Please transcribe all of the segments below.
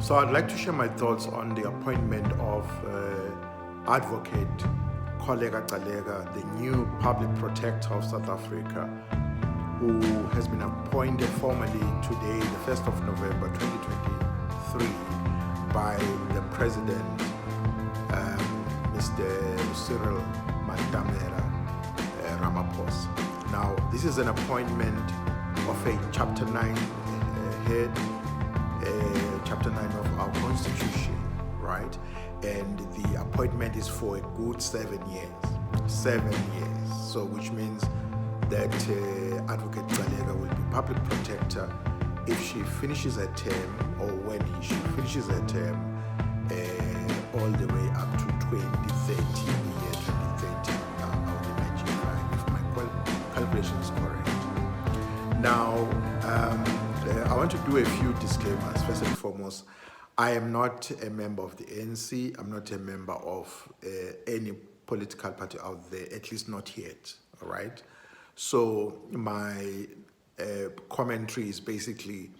So I'd like to share my thoughts on the appointment of Advocate Kholeka Gcaleka, the new Public Protector of South Africa, who has been appointed formally today, the 1st of November 2023, by the President, Mr. Cyril Ramaphosa. Now, this is an appointment of a Chapter 9 head, Chapter 9 of our Constitution, right? And the appointment is for a good 7 years. 7 years. So, which means that Advocate Gcaleka will be public protector if she finishes her term, or when she finishes her term, all the way up to 2030, the year 2030, I would imagine, right, if my calculation is correct. Now, I want to do a few disclaimers. First and foremost, I am not a member of the ANC. I'm not a member of any political party out there, at least not yet, all right? So my commentary is basically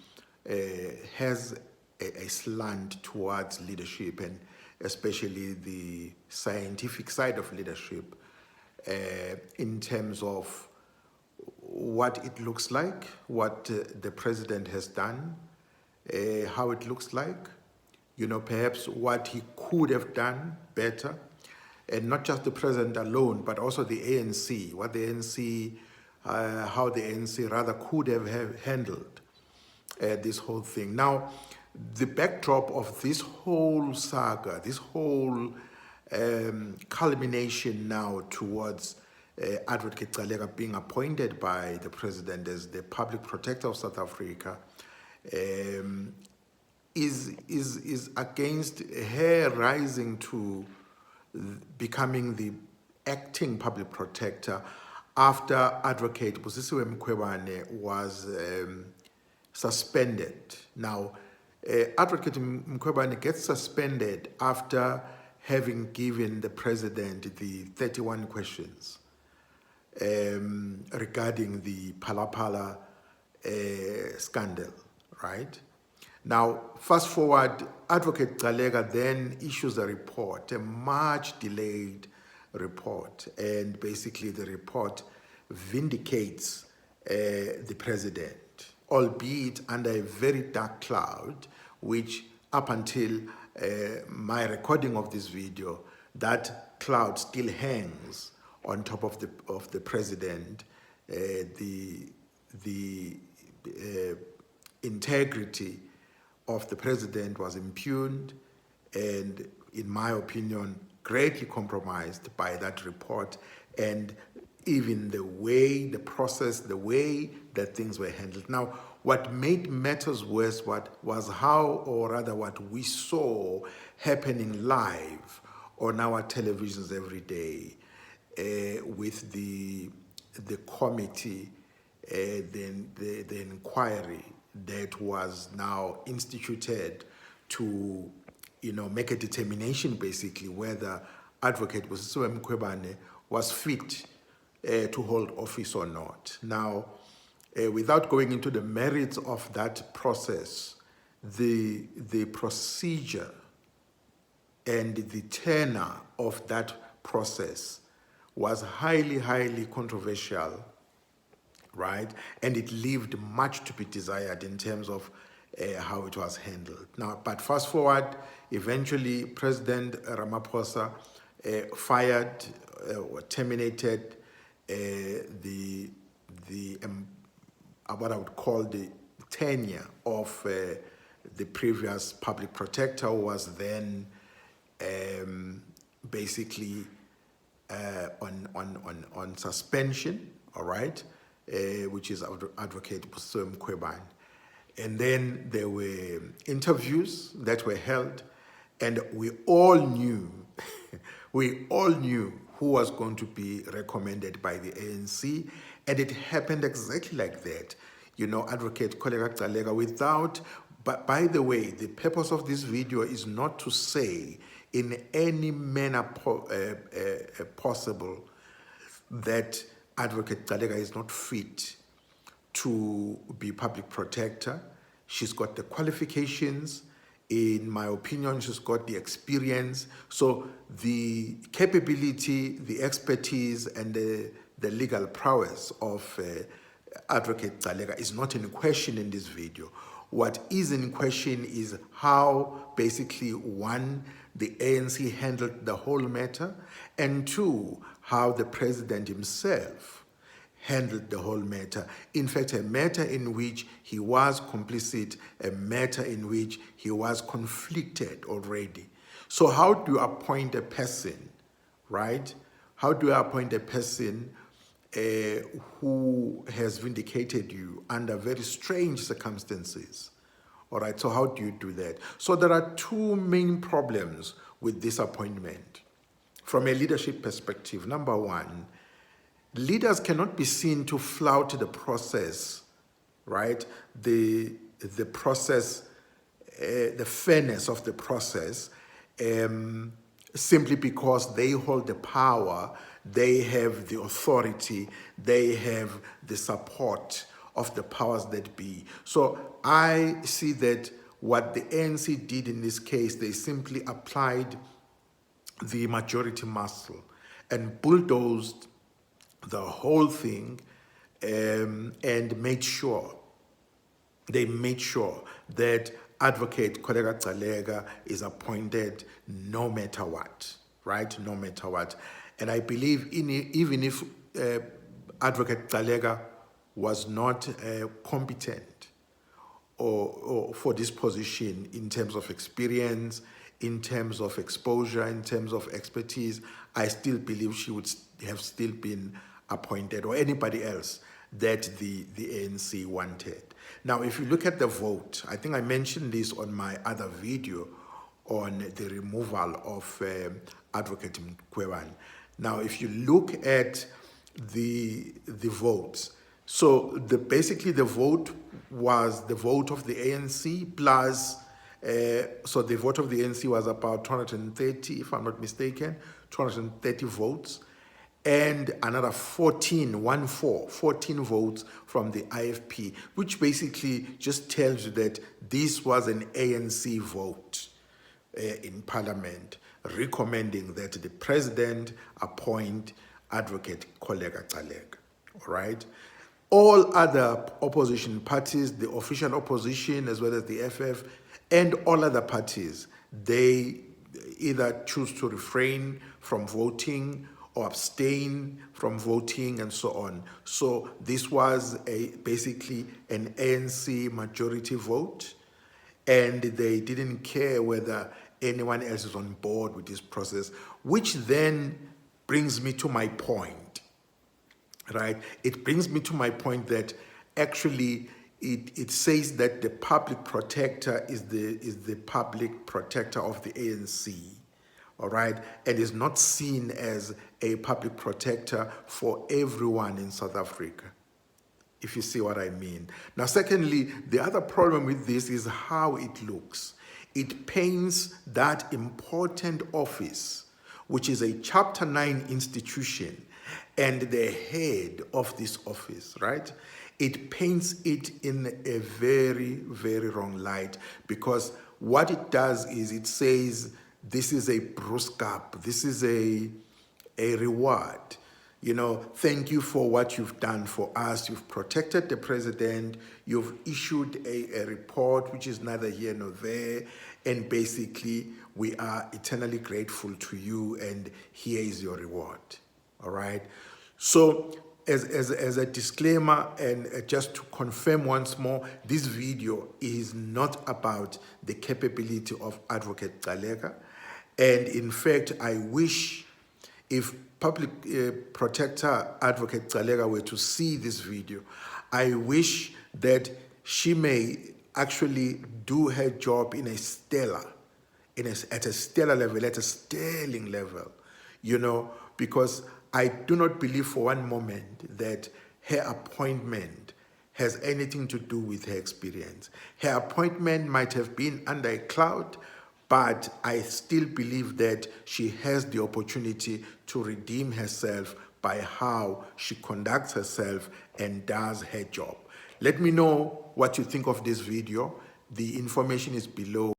has a slant towards leadership, and especially the scientific side of leadership, in terms of what it looks like, what the president has done, how it looks like, perhaps what he could have done better, and not just the president alone, but also the ANC, what the ANC, how the ANC rather could have handled this whole thing. Now, the backdrop of this whole saga, this whole culmination now towards Advocate Gcaleka being appointed by the president as the public protector of South Africa, is against her rising to becoming the acting public protector after Advocate Busisiwe Mkhwebane was suspended. Now, Advocate Mkhwebane gets suspended after having given the president the 31 questions regarding the Phala scandal, right? Now, fast forward, Advocate Gcaleka then issues a report, a much delayed report, and basically the report vindicates the president, albeit under a very dark cloud, which up until my recording of this video, that cloud still hangs on top of the president. The integrity of the president was impugned, and in my opinion, greatly compromised by that report, and even the way, the process, the way that things were handled. Now, what made matters worse was how, or rather what we saw happening live on our televisions every day, with the committee, the inquiry that was now instituted to, make a determination basically whether Advocate Busisiwe Mkhwebane was fit to hold office or not. Now, without going into the merits of that process, the procedure and the tenor of that process was highly, highly controversial, right? And it left much to be desired in terms of how it was handled. Now, but fast forward, eventually President Ramaphosa fired or terminated the what I would call the tenure of the previous public protector, who was then basically on suspension, all right, which is Advocate Busisiwe Mkhwebane. And then there were interviews that were held, and we all knew who was going to be recommended by the ANC, and it happened exactly like that. Advocate Kholeka Gcaleka, but by the way, the purpose of this video is not to say in any manner possible that Advocate Gcaleka is not fit to be public protector. She's got the qualifications, In my opinion, she's got the experience. So the capability, the expertise, and the legal prowess of Advocate Gcaleka is not in question in this video. What is in question is how basically, one, the ANC handled the whole matter, and two, how the president himself handled the whole matter. In fact, a matter in which he was complicit, a matter in which he was conflicted already. So how do you appoint a person, right? How do you appoint a person who has vindicated you under very strange circumstances? All right, so how do you do that? So there are two main problems with this appointment from a leadership perspective. Number one, leaders cannot be seen to flout the process, right? The process, the fairness of the process, simply because they hold the power, they have the authority, they have the support of the powers that be. So I see that what the ANC did in this case, they simply applied the majority muscle and bulldozed the whole thing, and made sure that Advocate Kholeka Gcaleka is appointed no matter what, right? No matter what. And I believe even if Advocate Gcaleka was not competent or for this position in terms of experience, in terms of exposure, in terms of expertise, I still believe she would have still been appointed, or anybody else that the ANC wanted. Now, if you look at the vote, I think I mentioned this on my other video on the removal of Advocate Magwenya. Now, if you look at the votes, so basically the vote was the vote of the ANC plus, so the vote of the ANC was about 230, if I'm not mistaken, 230 votes, and another 14 votes from the IFP, which basically just tells you that this was an ANC vote in Parliament recommending that the president appoint Advocate Kholeka Gcaleka, all right? All other opposition parties, the official opposition as well as the FF, and all other parties, they either choose to refrain from voting or abstain from voting and so on. So this was basically an ANC majority vote, and they didn't care whether anyone else is on board with this process, which then brings me to my point, right? It brings me to my point that actually it says that the public protector is the public protector of the ANC, all right, and is not seen as a public protector for everyone in South Africa, if you see what I mean. Now, secondly, the other problem with this is how it looks. It paints that important office, which is a Chapter 9 institution, and the head of this office, right? It paints it in a very, very wrong light, because what it does is it says, this is a bruskap, this is a reward. You know, thank you for what you've done for us. You've protected the president. You've issued a report, which is neither here nor there. And basically, we are eternally grateful to you, and here is your reward. All right? So, as a disclaimer, and just to confirm once more, this video is not about the capability of Advocate Gcaleka. And in fact, I wish if Public Protector Advocate Gcaleka were to see this video, I wish that she may actually do her job in a stellar, at a stellar level, at a sterling level, you know, because I do not believe for one moment that her appointment has anything to do with her experience. Her appointment might have been under a cloud, but I still believe that she has the opportunity to redeem herself by how she conducts herself and does her job. Let me know what you think of this video. The information is below.